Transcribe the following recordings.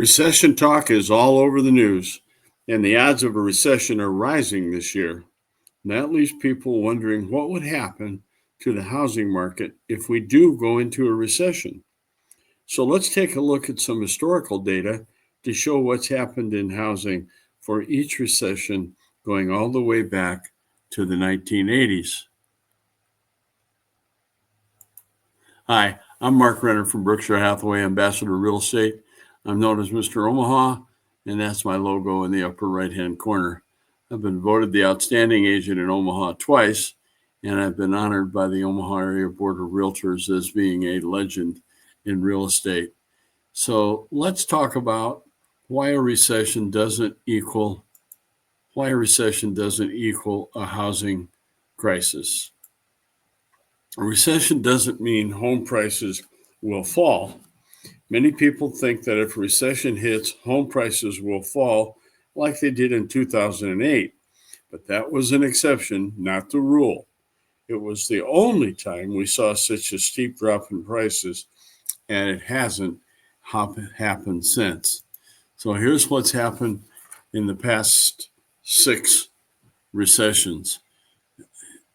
Recession talk is all over the news, and the odds of a recession are rising this year. And that leaves people wondering what would happen to the housing market if we do go into a recession. So let's take a look at some historical data to show what's happened in housing for each recession going all the way back to the 1980s. Hi, I'm Mark Renner from Berkshire Hathaway Ambassador Real Estate. I'm known as Mr. Omaha, and that's my logo in the upper right-hand corner. I've been voted the outstanding agent in Omaha twice, and I've been honored by the Omaha Area Board of Realtors as being a legend in real estate. So let's talk about why a recession doesn't equal a housing crisis. A recession doesn't mean home prices will fall. Many people think that if a recession hits, home prices will fall like they did in 2008. But that was an exception, not the rule. It was the only time we saw such a steep drop in prices, and it hasn't happened since. So here's what's happened in the past 6 recessions.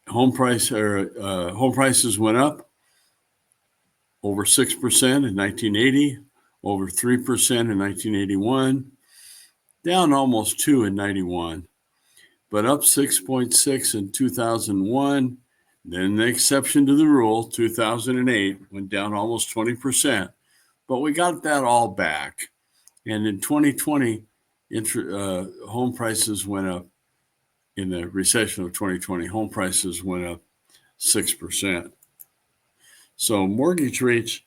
Home prices went up over 6% in 1980, over 3% in 1981, down almost 2 in 91, but up 6.6 in 2001. Then the exception to the rule, 2008, went down almost 20%, but we got that all back. And in 2020, home prices went up. In the recession of 2020, home prices went up 6%. So mortgage rates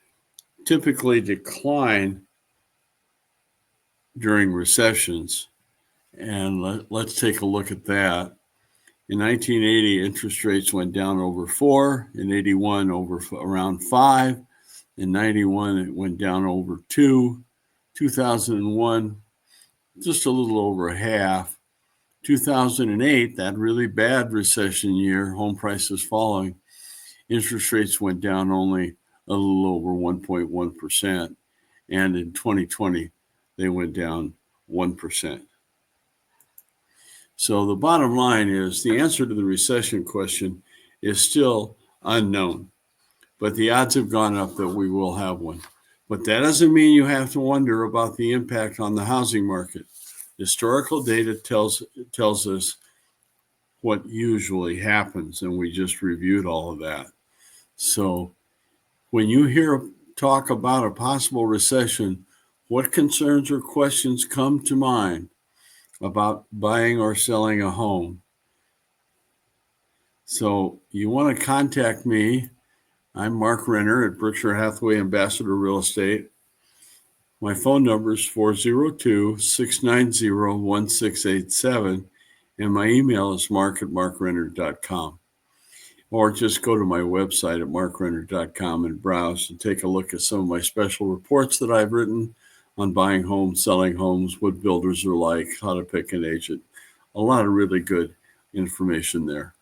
typically decline during recessions. And let's take a look at that. In 1980, interest rates went down over 4. In 81, over around 5. In 91, it went down over 2. 2001, just a little over half. 2008, that really bad recession year, home prices falling, interest rates went down only a little over 1.1%. And in 2020, they went down 1%. So the bottom line is the answer to the recession question is still unknown, but the odds have gone up that we will have one. But that doesn't mean you have to wonder about the impact on the housing market. Historical data tells us what usually happens, and we just reviewed all of that. So when you hear talk about a possible recession, what concerns or questions come to mind about buying or selling a home? So you want to contact me. I'm Mark Renner at Berkshire Hathaway Ambassador Real Estate. My phone number is 402-690-1687, and my email is mark@markrenner.com. Or just go to my website at markrenner.com and browse and take a look at some of my special reports that I've written on buying homes, selling homes, what builders are like, how to pick an agent. A lot of really good information there.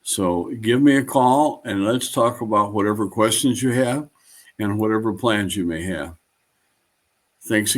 So give me a call and let's talk about whatever questions you have and whatever plans you may have. Thanks again.